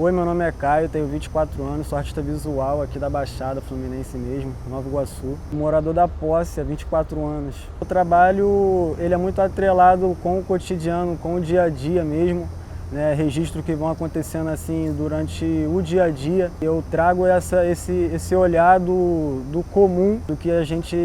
Oi, meu nome é Caio, tenho 24 anos, sou artista visual aqui da Baixada Fluminense mesmo, Nova Iguaçu. Morador da Posse há 24 anos. O trabalho ele é muito atrelado com o cotidiano, com o dia a dia mesmo, né? Registros que vão acontecendo assim durante o dia a dia. Eu trago esse olhar do comum, do que a gente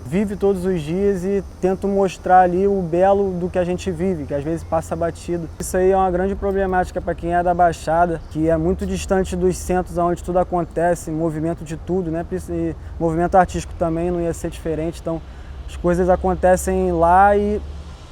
vive todos os dias e tento mostrar ali o belo do que a gente vive, que às vezes passa batido. Isso aí é uma grande problemática para quem é da Baixada, que é muito distante dos centros onde tudo acontece, movimento de tudo, né? E movimento artístico também não ia ser diferente, então as coisas acontecem lá e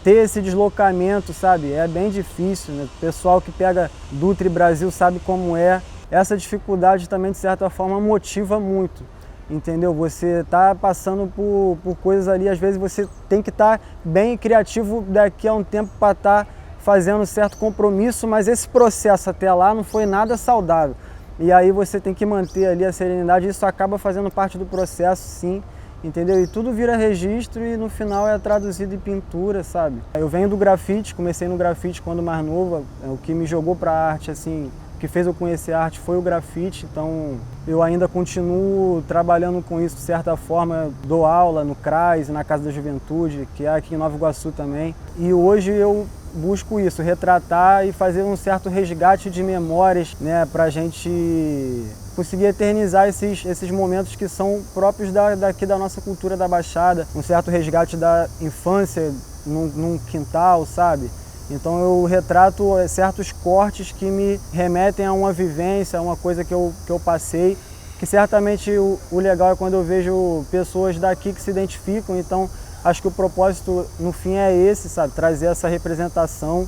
ter esse deslocamento, sabe, é bem difícil, né? O pessoal que pega Dutra e Brasil sabe como é. Essa dificuldade também, de certa forma, motiva muito, entendeu? Você tá passando por coisas ali, às vezes você tem que estar bem criativo daqui a um tempo para estar fazendo certo compromisso, mas esse processo até lá não foi nada saudável. E aí você tem que manter ali a serenidade, isso acaba fazendo parte do processo, sim. Entendeu? E tudo vira registro e no final é traduzido em pintura, sabe? Eu venho do grafite, comecei no grafite quando mais novo, o que me jogou para a arte, assim, o que fez eu conhecer a arte foi o grafite, então eu ainda continuo trabalhando com isso de certa forma, dou aula no CRAS, na Casa da Juventude, que é aqui em Nova Iguaçu também, e hoje eu busco isso, retratar e fazer um certo resgate de memórias, né, pra gente conseguir eternizar esses momentos que são próprios daqui da nossa cultura da Baixada, um certo resgate da infância num quintal, sabe? Então eu retrato certos cortes que me remetem a uma vivência, a uma coisa que eu passei, que certamente o legal é quando eu vejo pessoas daqui que se identificam, então acho que o propósito no fim é esse, sabe? Trazer essa representação,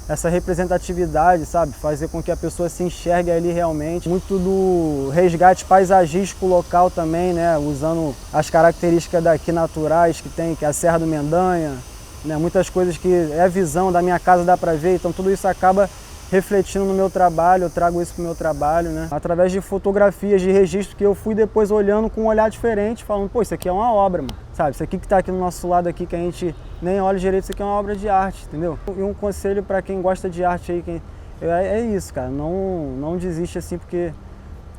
essa representatividade, sabe? Fazer com que a pessoa se enxergue ali realmente. Muito do resgate paisagístico local também, né? Usando as características daqui naturais que tem, que é a Serra do Mendanha, né? Muitas coisas que é a visão da minha casa dá para ver, então tudo isso acaba refletindo no meu trabalho, eu trago isso para o meu trabalho, né? Através de fotografias, de registro que eu fui depois olhando com um olhar diferente, falando, pô, isso aqui é uma obra, mano. Sabe? Isso aqui que está aqui no nosso lado aqui, que a gente nem olha direito, isso aqui é uma obra de arte, entendeu? E um conselho para quem gosta de arte aí, é isso, cara, não desiste assim, porque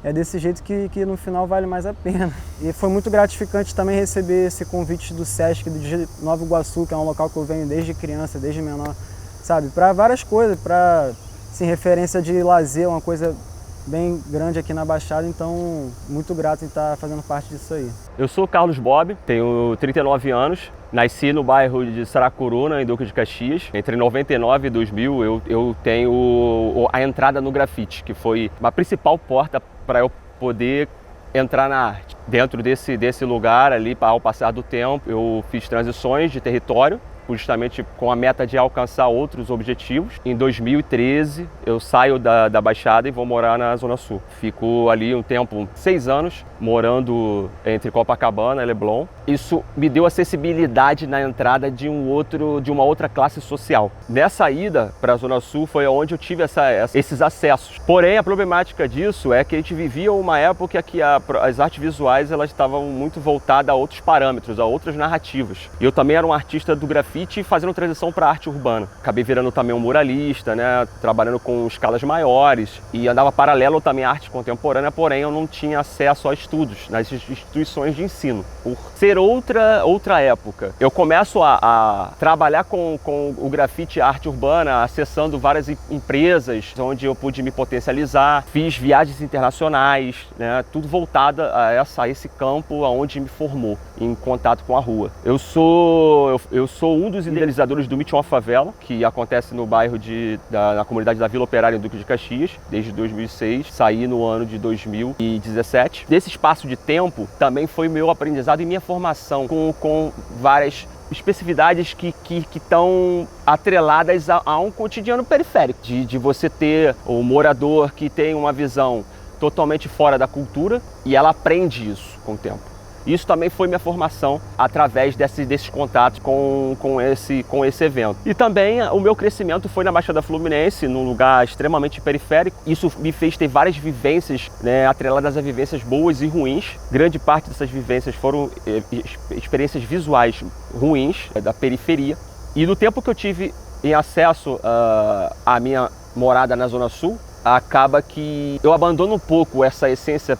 é desse jeito que no final vale mais a pena. E foi muito gratificante também receber esse convite do Sesc, de Nova Iguaçu, que é um local que eu venho desde criança, desde menor, sabe? Para várias coisas, para assim, referência de lazer, uma coisa bem grande aqui na Baixada, então muito grato em estar fazendo parte disso aí. Eu sou Carlos Bob, tenho 39 anos, nasci no bairro de Saracuruna, em Duque de Caxias. Entre 99 e 2000 eu tenho a entrada no grafite, que foi a principal porta para eu poder entrar na arte. Dentro desse lugar ali, ao passar do tempo, eu fiz transições de território, justamente com a meta de alcançar outros objetivos. Em 2013, eu saio da Baixada e vou morar na Zona Sul. Fico ali um tempo, 6 anos, morando entre Copacabana e Leblon. Isso me deu acessibilidade na entrada de uma outra classe social. Nessa ida para a Zona Sul foi onde eu tive esses acessos. Porém, a problemática disso é que a gente vivia uma época que as artes visuais elas estavam muito voltadas a outros parâmetros, a outras narrativas. E eu também era um artista do grafite fazendo transição para arte urbana. Acabei virando também um muralista, né, trabalhando com escalas maiores e andava paralelo também à arte contemporânea, porém eu não tinha acesso a estudos nas instituições de ensino. Por ser outra época, eu começo a trabalhar com o grafite, a arte urbana, acessando várias empresas onde eu pude me potencializar, fiz viagens internacionais, né, tudo voltado a esse campo onde me formou, em contato com a rua. Eu sou um dos idealizadores do Meet Uma Favela, que acontece no bairro na comunidade da Vila Operária em Duque de Caxias, desde 2006, saí no ano de 2017. Desse espaço de tempo também foi meu aprendizado e minha formação com várias especificidades que estão atreladas a um cotidiano periférico, de você ter o morador que tem uma visão totalmente fora da cultura e ela aprende isso com o tempo. Isso também foi minha formação através desses contatos com esse evento. E também o meu crescimento foi na Baixada Fluminense, num lugar extremamente periférico. Isso me fez ter várias vivências, né, atreladas a vivências boas e ruins. Grande parte dessas vivências foram experiências visuais ruins, da periferia. E no tempo que eu tive em acesso à minha morada na Zona Sul, acaba que eu abandono um pouco essa essência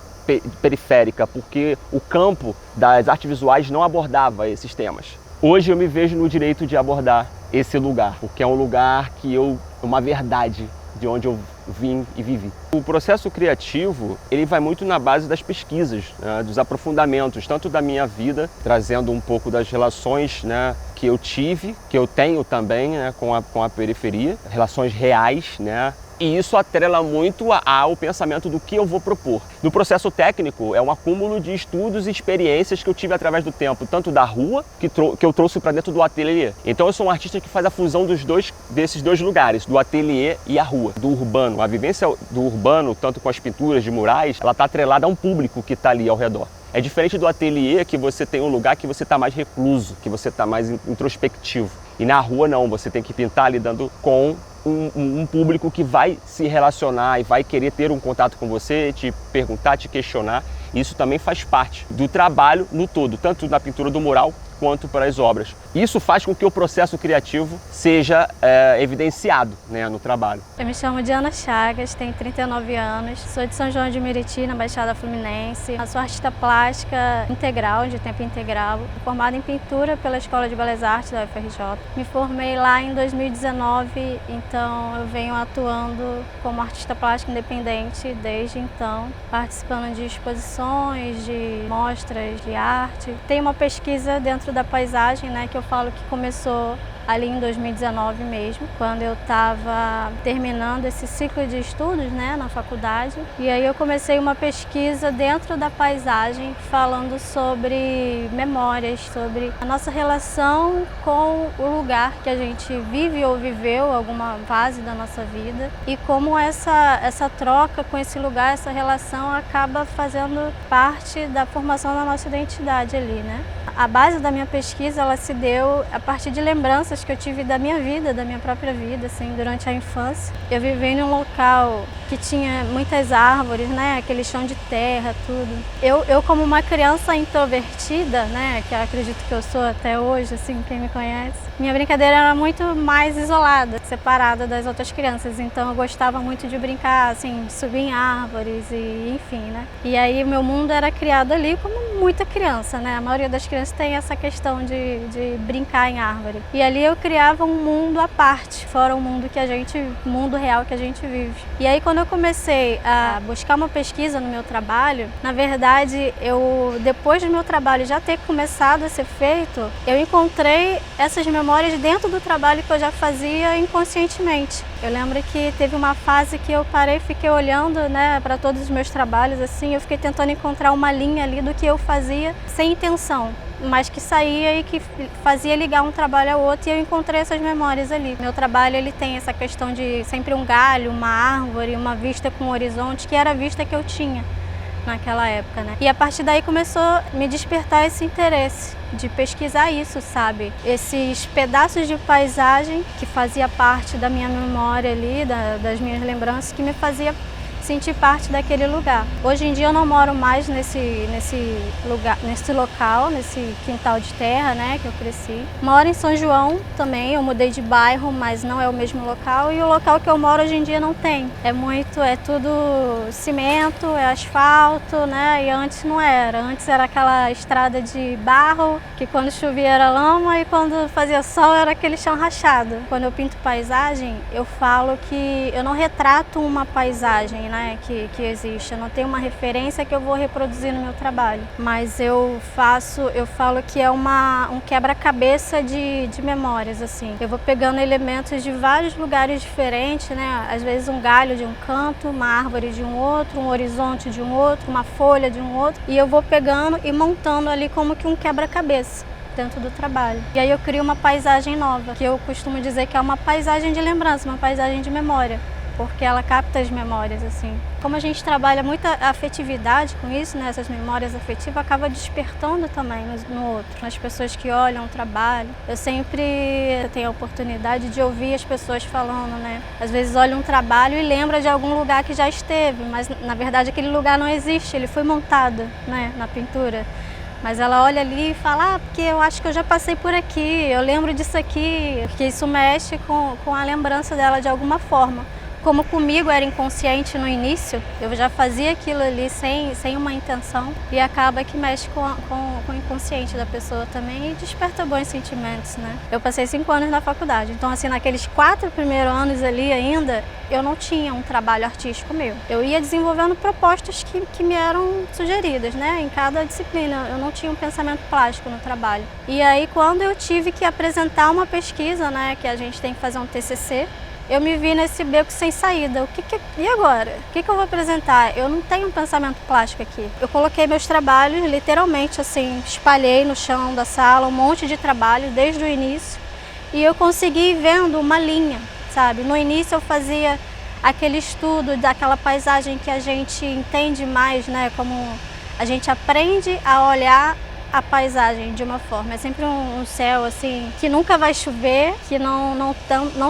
periférica, porque o campo das artes visuais não abordava esses temas. Hoje eu me vejo no direito de abordar esse lugar, porque é um lugar que uma verdade de onde eu vim e vivi. O processo criativo, ele vai muito na base das pesquisas, né, dos aprofundamentos, tanto da minha vida, trazendo um pouco das relações, né, que eu tive, que eu tenho também, né, com a periferia, relações reais, né, e isso atrela muito ao pensamento do que eu vou propor. No processo técnico, é um acúmulo de estudos e experiências que eu tive através do tempo, tanto da rua, que eu trouxe para dentro do ateliê. Então eu sou um artista que faz a fusão desses dois lugares, do ateliê e a rua, do urbano. A vivência do urbano, tanto com as pinturas de murais, ela está atrelada a um público que está ali ao redor. É diferente do ateliê, que você tem um lugar que você está mais recluso, que você está mais introspectivo. E na rua não, você tem que pintar lidando com um público que vai se relacionar e vai querer ter um contato com você, te perguntar, te questionar. Isso também faz parte do trabalho no todo, tanto na pintura do mural quanto para as obras. Isso faz com que o processo criativo seja evidenciado, né, no trabalho. Eu me chamo Diana Chagas, tenho 39 anos, sou de São João de Meriti, na Baixada Fluminense. Sou artista plástica integral, de tempo integral, formada em pintura pela Escola de Belas Artes da UFRJ. Me formei lá em 2019, então eu venho atuando como artista plástica independente desde então, participando de exposições, de mostras de arte. Tem uma pesquisa dentro da paisagem, né, que eu falo que começou ali em 2019 mesmo, quando eu estava terminando esse ciclo de estudos, né, na faculdade. E aí eu comecei uma pesquisa dentro da paisagem, falando sobre memórias, sobre a nossa relação com o lugar que a gente vive ou viveu, alguma fase da nossa vida, e como essa troca com esse lugar, essa relação acaba fazendo parte da formação da nossa identidade ali, né? A base da minha pesquisa, ela se deu a partir de lembranças que eu tive da minha vida, da minha própria vida, assim, durante a infância. Eu vivi num local que tinha muitas árvores, né, aquele chão de terra, tudo. Eu como uma criança introvertida, né, que eu acredito que eu sou até hoje, assim, quem me conhece, minha brincadeira era muito mais isolada, separada das outras crianças. Então eu gostava muito de brincar, assim, de subir em árvores e enfim, né. E aí o meu mundo era criado ali como muita criança, né, a maioria das crianças tem essa questão de brincar em árvore. E ali eu criava um mundo à parte, fora o mundo mundo real que a gente vive. E aí quando eu comecei a buscar uma pesquisa no meu trabalho, na verdade, depois do meu trabalho já ter começado a ser feito, eu encontrei essas memórias dentro do trabalho que eu já fazia inconscientemente. Eu lembro que teve uma fase que eu parei e fiquei olhando, né, para todos os meus trabalhos, assim, eu fiquei tentando encontrar uma linha ali do que eu fazia sem intenção, mas que saía e que fazia ligar um trabalho ao outro, e eu encontrei essas memórias ali. Meu trabalho, ele tem essa questão de sempre um galho, uma árvore, uma vista com um horizonte, que era a vista que eu tinha naquela época, né? E a partir daí começou a me despertar esse interesse de pesquisar isso, sabe? Esses pedaços de paisagem que fazia parte da minha memória ali, das minhas lembranças, que me fazia sentir parte daquele lugar. Hoje em dia eu não moro mais nesse local, nesse quintal de terra, né, que eu cresci. Moro em São João também, eu mudei de bairro, mas não é o mesmo local, e o local que eu moro hoje em dia não tem. É tudo cimento, é asfalto, né, e antes não era. Antes era aquela estrada de barro, que quando chovia era lama e quando fazia sol era aquele chão rachado. Quando eu pinto paisagem, eu falo que eu não retrato uma paisagem, né, que existe. Eu não tenho uma referência que eu vou reproduzir no meu trabalho, mas eu falo que é um quebra-cabeça de memórias, assim. Eu vou pegando elementos de vários lugares diferentes, né? Às vezes um galho de um canto, uma árvore de um outro, um horizonte de um outro, uma folha de um outro, e eu vou pegando e montando ali como que um quebra-cabeça dentro do trabalho. E aí eu crio uma paisagem nova, que eu costumo dizer que é uma paisagem de lembrança, uma paisagem de memória, porque ela capta as memórias, assim. Como a gente trabalha muita afetividade com isso, né, essas memórias afetivas, acaba despertando também no outro, nas pessoas que olham o trabalho. Eu sempre tenho a oportunidade de ouvir as pessoas falando, né, às vezes olha um trabalho e lembra de algum lugar que já esteve, mas na verdade aquele lugar não existe, ele foi montado, né, na pintura. Mas ela olha ali e fala, porque eu acho que eu já passei por aqui, eu lembro disso aqui, porque isso mexe com a lembrança dela de alguma forma. Como comigo era inconsciente no início, eu já fazia aquilo ali sem uma intenção e acaba que mexe com o inconsciente da pessoa também e desperta bons sentimentos, né? Eu passei 5 anos na faculdade, então assim, naqueles 4 primeiros anos ali ainda, eu não tinha um trabalho artístico meu. Eu ia desenvolvendo propostas que me eram sugeridas, né? Em cada disciplina, eu não tinha um pensamento plástico no trabalho. E aí, quando eu tive que apresentar uma pesquisa, né, que a gente tem que fazer um TCC, eu me vi nesse beco sem saída. E agora? O que eu vou apresentar? Eu não tenho um pensamento plástico aqui. Eu coloquei meus trabalhos, literalmente assim, espalhei no chão da sala um monte de trabalho desde o início e eu consegui ir vendo uma linha, sabe? No início eu fazia aquele estudo daquela paisagem que a gente entende mais, né? Como a gente aprende a olhar a paisagem de uma forma. É sempre um céu assim que nunca vai chover, que não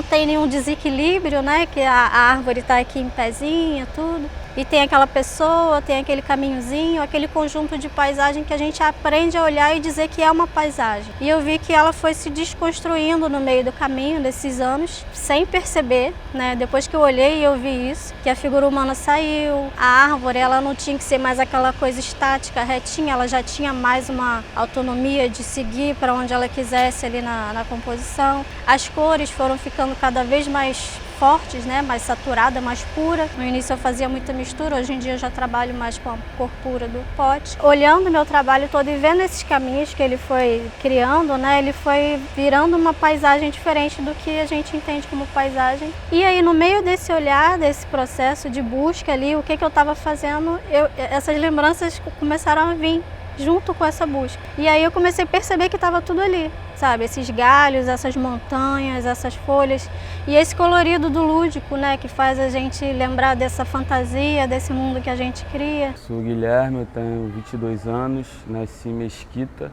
tem nenhum desequilíbrio, né? Que a árvore está aqui em pezinha, tudo. E tem aquela pessoa, tem aquele caminhozinho, aquele conjunto de paisagem que a gente aprende a olhar e dizer que é uma paisagem. E eu vi que ela foi se desconstruindo no meio do caminho desses anos, sem perceber, né? Depois que eu olhei e eu vi isso, que a figura humana saiu, a árvore ela não tinha que ser mais aquela coisa estática, retinha, ela já tinha mais uma autonomia de seguir para onde ela quisesse ali na composição. As cores foram ficando cada vez mais fortes, né, mais saturada, mais pura. No início eu fazia muita mistura, hoje em dia eu já trabalho mais com a cor pura do pote. Olhando o meu trabalho todo e vendo esses caminhos que ele foi criando, né, ele foi virando uma paisagem diferente do que a gente entende como paisagem. E aí no meio desse olhar, desse processo de busca ali, o que eu estava fazendo, essas lembranças começaram a vir junto com essa busca. E aí eu comecei a perceber que estava tudo ali, sabe? Esses galhos, essas montanhas, essas folhas e esse colorido do lúdico, né? Que faz a gente lembrar dessa fantasia, desse mundo que a gente cria. Sou Guilherme, eu tenho 22 anos, nasci em Mesquita,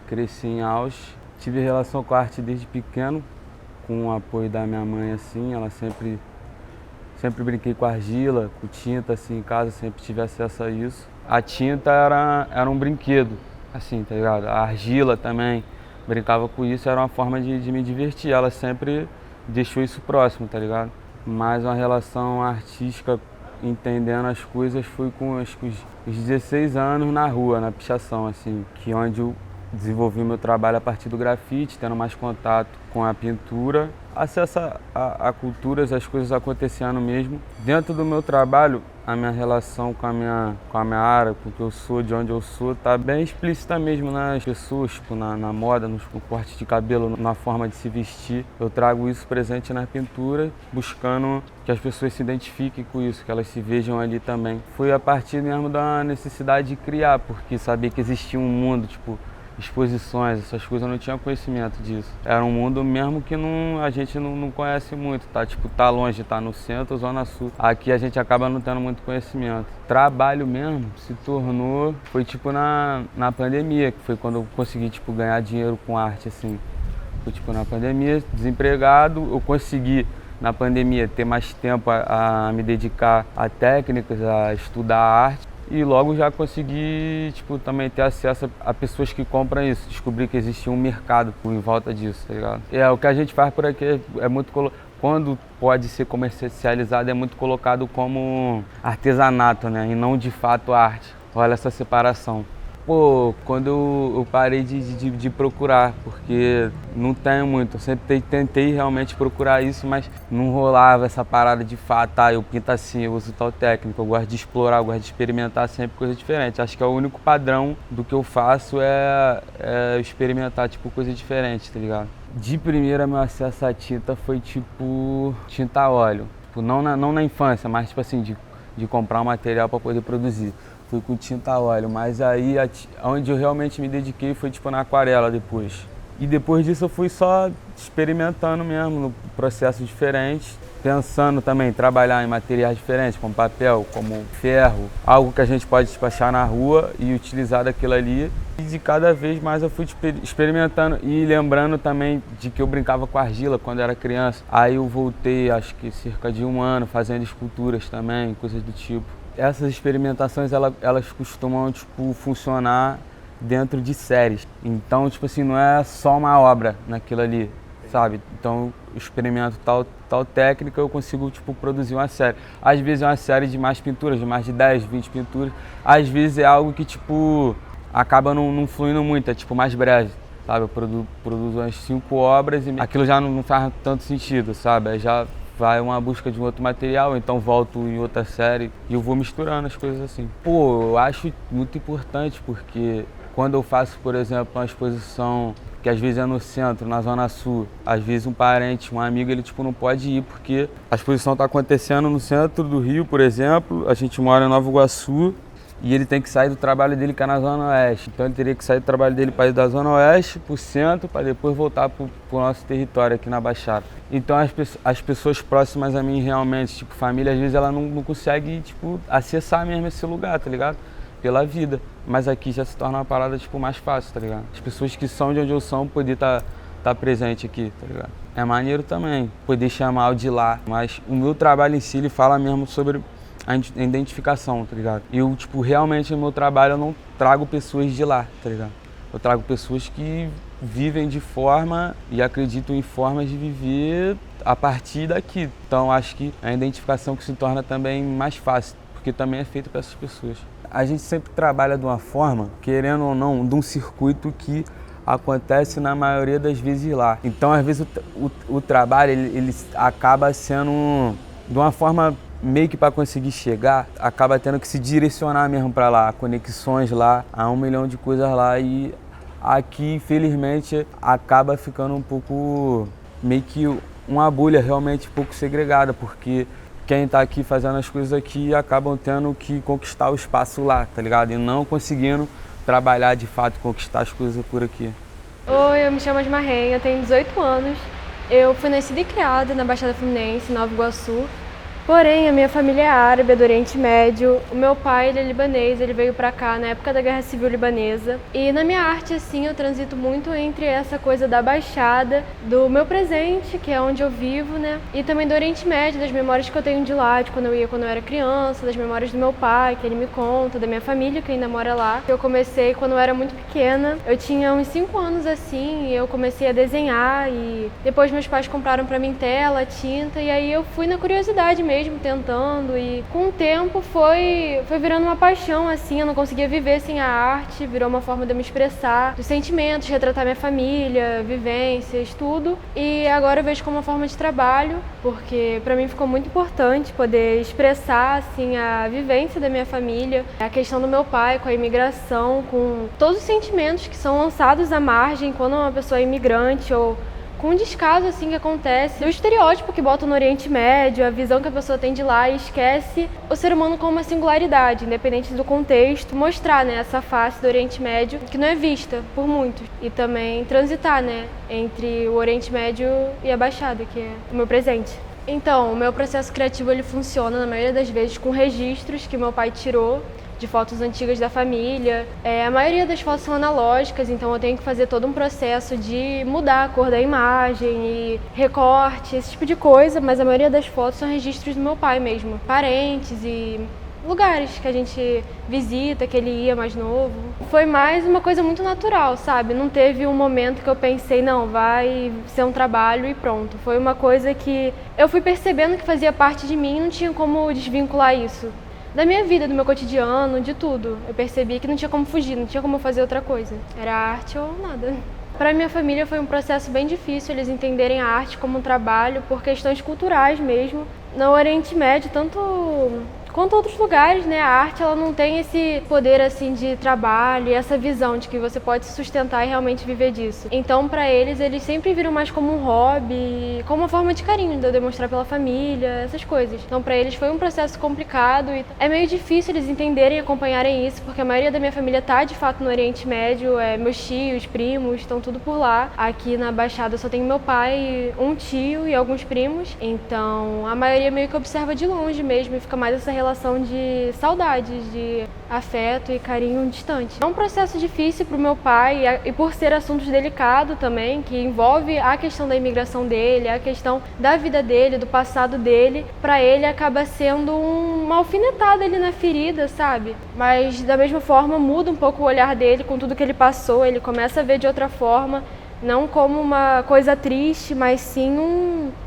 cresci em Ausch. Tive relação com a arte desde pequeno, com o apoio da minha mãe, assim, ela sempre brinquei com argila, com tinta, assim, em casa, sempre tive acesso a isso. A tinta era um brinquedo, assim, tá ligado? A argila também, brincava com isso, era uma forma de me divertir. Ela sempre deixou isso próximo, tá ligado? Mas uma relação artística, entendendo as coisas, foi com acho que os 16 anos na rua, na pichação, assim, que onde eu desenvolvi meu trabalho a partir do grafite, tendo mais contato com a pintura, acesso a culturas, as coisas acontecendo mesmo. Dentro do meu trabalho, a minha relação com a minha área, com o que eu sou, de onde eu sou, tá bem explícita mesmo nas pessoas, tipo, na moda, no corte de cabelo, na forma de se vestir. Eu trago isso presente na pintura, buscando que as pessoas se identifiquem com isso, que elas se vejam ali também. Foi a partir mesmo da necessidade de criar, porque sabia que existia um mundo, tipo, exposições, essas coisas, eu não tinha conhecimento disso. Era um mundo mesmo que a gente não conhece muito, tá? Tipo, tá longe, tá no centro, zona sul. Aqui a gente acaba não tendo muito conhecimento. Trabalho mesmo se tornou, foi tipo na pandemia, que foi quando eu consegui, tipo, ganhar dinheiro com arte, assim. Foi tipo na pandemia, desempregado, eu consegui na pandemia ter mais tempo a me dedicar a técnicas, a estudar arte. E logo já consegui, tipo, também ter acesso a pessoas que compram isso. Descobri que existia um mercado em volta disso, tá ligado? O que a gente faz por aqui é muito... Quando pode ser comercializado, é muito colocado como artesanato, né? E não de fato arte. Olha essa separação. Pô, quando eu parei de procurar, porque não tenho muito, eu sempre tentei realmente procurar isso, mas não rolava essa parada de fato, eu pinto assim, eu uso tal técnica, eu gosto de explorar, eu gosto de experimentar sempre coisa diferente. Acho que é o único padrão do que eu faço é experimentar, tipo, coisa diferente, tá ligado? De primeira, meu acesso à tinta foi tipo tinta a óleo, tipo, não na infância, mas tipo assim, de comprar um material para poder produzir. Fui com tinta a óleo, mas aí onde eu realmente me dediquei foi tipo na aquarela depois. E depois disso eu fui só experimentando mesmo, no processo diferente, pensando também em trabalhar em materiais diferentes, como papel, como ferro, algo que a gente pode despachar na rua e utilizar daquilo ali. E de cada vez mais eu fui experimentando e lembrando também de que eu brincava com argila quando era criança. Aí eu voltei, acho que cerca de 1 ano, fazendo esculturas também, coisas do tipo. Essas experimentações, elas costumam, tipo, funcionar dentro de séries. Então, tipo assim, não é só uma obra naquilo ali. sabe? Então eu experimento tal técnica, eu consigo tipo, produzir uma série. Às vezes é uma série de mais pinturas, de mais de 10, 20 pinturas. Às vezes é algo que tipo, acaba não fluindo muito, é tipo mais breve, sabe? Eu produzo umas 5 obras e aquilo já não faz tanto sentido, sabe? Aí já vai uma busca de um outro material, então volto em outra série e eu vou misturando as coisas assim. Pô, eu acho muito importante porque quando eu faço, por exemplo, uma exposição que às vezes é no centro, na Zona Sul, às vezes um parente, um amigo, ele tipo não pode ir porque a exposição está acontecendo no centro do Rio, por exemplo, a gente mora em Nova Iguaçu e ele tem que sair do trabalho dele que é na Zona Oeste. Então ele teria que sair do trabalho dele para ir da Zona Oeste para o centro, para depois voltar para o nosso território aqui na Baixada. Então as pessoas próximas a mim realmente, tipo família, às vezes ela não consegue tipo, acessar mesmo esse lugar, tá ligado? Pela vida. Mas aqui já se torna uma parada tipo, mais fácil, tá ligado? As pessoas que são de onde eu sou poder tá presente aqui, tá ligado? É maneiro também poder chamar o de lá, mas o meu trabalho em si, ele fala mesmo sobre a identificação, tá ligado? Eu, tipo, realmente no meu trabalho eu não trago pessoas de lá, tá ligado? Eu trago pessoas que vivem de forma e acreditam em formas de viver a partir daqui. Então acho que a identificação que se torna também mais fácil, porque também é feito para essas pessoas. A gente sempre trabalha de uma forma, querendo ou não, de um circuito que acontece na maioria das vezes lá. Então, às vezes, o trabalho ele acaba sendo de uma forma meio que para conseguir chegar, acaba tendo que se direcionar mesmo para lá, conexões lá, há 1 milhão de coisas lá e aqui, infelizmente, acaba ficando um pouco, meio que uma bolha realmente um pouco segregada, porque quem está aqui fazendo as coisas aqui acabam tendo que conquistar o espaço lá, tá ligado? E não conseguindo trabalhar de fato, conquistar as coisas por aqui. Oi, eu me chamo Asmarren, eu tenho 18 anos. Eu fui nascida e criada na Baixada Fluminense, Nova Iguaçu. Porém, a minha família é árabe, é do Oriente Médio. O meu pai, ele é libanês, ele veio pra cá na época da Guerra Civil Libanesa. E na minha arte, assim, eu transito muito entre essa coisa da Baixada, do meu presente, que é onde eu vivo, né? E também do Oriente Médio, das memórias que eu tenho de lá, de quando eu era criança, das memórias do meu pai, que ele me conta, da minha família, que ainda mora lá. Eu comecei quando eu era muito pequena. Eu tinha uns 5 anos, assim, e eu comecei a desenhar. E depois meus pais compraram pra mim tela, tinta, e aí eu fui na curiosidade mesmo, tentando, e com o tempo foi virando uma paixão, assim, eu não conseguia viver sem a arte, virou uma forma de eu me expressar, dos sentimentos, retratar minha família, vivências, tudo, e agora eu vejo como uma forma de trabalho, porque pra mim ficou muito importante poder expressar, assim, a vivência da minha família, a questão do meu pai com a imigração, com todos os sentimentos que são lançados à margem quando uma pessoa é imigrante ou com um descaso assim que acontece, do estereótipo que botam no Oriente Médio, a visão que a pessoa tem de lá e esquece o ser humano como uma singularidade, independente do contexto, mostrar, né, essa face do Oriente Médio que não é vista por muitos e também transitar, né, entre o Oriente Médio e a Baixada, que é o meu presente. Então, o meu processo criativo ele funciona na maioria das vezes com registros que meu pai tirou de fotos antigas da família. A maioria das fotos são analógicas, então eu tenho que fazer todo um processo de mudar a cor da imagem e recorte, esse tipo de coisa, mas a maioria das fotos são registros do meu pai mesmo, parentes e lugares que a gente visita, que ele ia mais novo. Foi mais uma coisa muito natural, sabe? Não teve um momento que eu pensei, não, vai ser um trabalho e pronto. Foi uma coisa que eu fui percebendo que fazia parte de mim e não tinha como desvincular isso da minha vida, do meu cotidiano, de tudo. Eu percebi que não tinha como fugir, não tinha como fazer outra coisa. Era arte ou nada. Para minha família foi um processo bem difícil eles entenderem a arte como um trabalho por questões culturais mesmo. No Oriente Médio, tanto quanto outros lugares, né, a arte ela não tem esse poder assim de trabalho e essa visão de que você pode se sustentar e realmente viver disso. Então, para eles sempre viram mais como um hobby, como uma forma de carinho, de eu demonstrar pela família, essas coisas. Então, para eles foi um processo complicado e é meio difícil eles entenderem e acompanharem isso, porque a maioria da minha família tá de fato no Oriente Médio, meus tios, primos, estão tudo por lá. Aqui na Baixada eu só tenho meu pai, um tio e alguns primos. Então, a maioria meio que observa de longe mesmo e fica mais essa relação de saudade, de afeto e carinho distante. É um processo difícil para o meu pai e por ser assuntos delicados também, que envolve a questão da imigração dele, a questão da vida dele, do passado dele, para ele acaba sendo uma alfinetada ali na ferida, sabe? Mas da mesma forma muda um pouco o olhar dele com tudo que ele passou, ele começa a ver de outra forma, Não como uma coisa triste, mas sim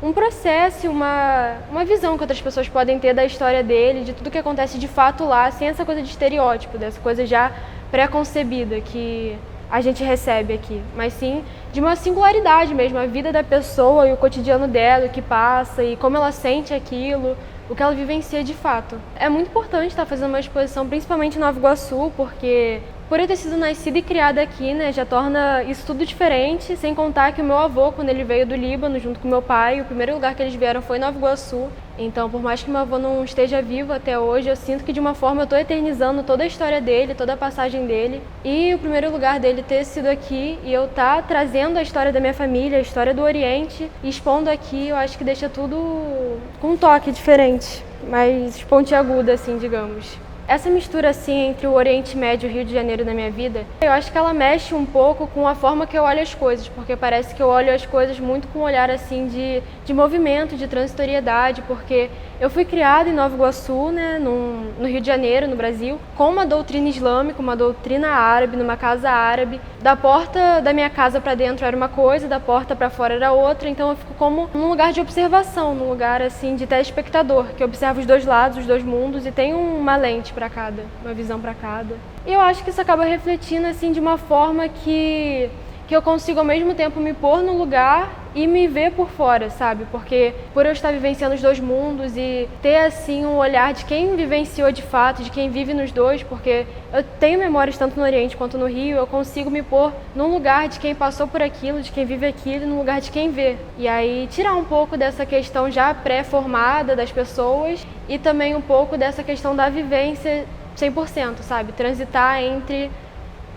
um processo, uma visão que outras pessoas podem ter da história dele, de tudo que acontece de fato lá, sem essa coisa de estereótipo, dessa coisa já pré-concebida que a gente recebe aqui, mas sim de uma singularidade mesmo, a vida da pessoa e o cotidiano dela, o que passa e como ela sente aquilo, o que ela vivencia de fato. É muito importante estar fazendo uma exposição, principalmente em Nova Iguaçu, porque por eu ter sido nascida e criada aqui, né, já torna isso tudo diferente, sem contar que o meu avô, quando ele veio do Líbano, junto com meu pai, o primeiro lugar que eles vieram foi Nova Iguaçu. Então, por mais que meu avô não esteja vivo até hoje, eu sinto que de uma forma eu estou eternizando toda a história dele, toda a passagem dele. E o primeiro lugar dele ter sido aqui e eu estar trazendo a história da minha família, a história do Oriente, e expondo aqui, eu acho que deixa tudo com um toque diferente, mais pontiagudo, assim, digamos. Essa mistura, assim, entre o Oriente Médio e o Rio de Janeiro na minha vida, eu acho que ela mexe um pouco com a forma que eu olho as coisas, porque parece que eu olho as coisas muito com um olhar, assim, de movimento, de transitoriedade, porque eu fui criada em Nova Iguaçu, né, no Rio de Janeiro, no Brasil, com uma doutrina islâmica, uma doutrina árabe, numa casa árabe. Da porta da minha casa para dentro era uma coisa, da porta para fora era outra, então eu fico como num lugar de observação, num lugar, assim, de telespectador, que observa os dois lados, os dois mundos, e tem uma lente para cada, uma visão para cada. E eu acho que isso acaba refletindo, assim, de uma forma que eu consigo ao mesmo tempo me pôr no lugar e me ver por fora, sabe? Porque por eu estar vivenciando os dois mundos e ter, assim, um olhar de quem vivenciou de fato, de quem vive nos dois, porque eu tenho memórias tanto no Oriente quanto no Rio, eu consigo me pôr num lugar de quem passou por aquilo, de quem vive aquilo, num lugar de quem vê. E aí tirar um pouco dessa questão já pré-formada das pessoas e também um pouco dessa questão da vivência 100%, sabe? Transitar entre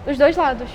os dois lados.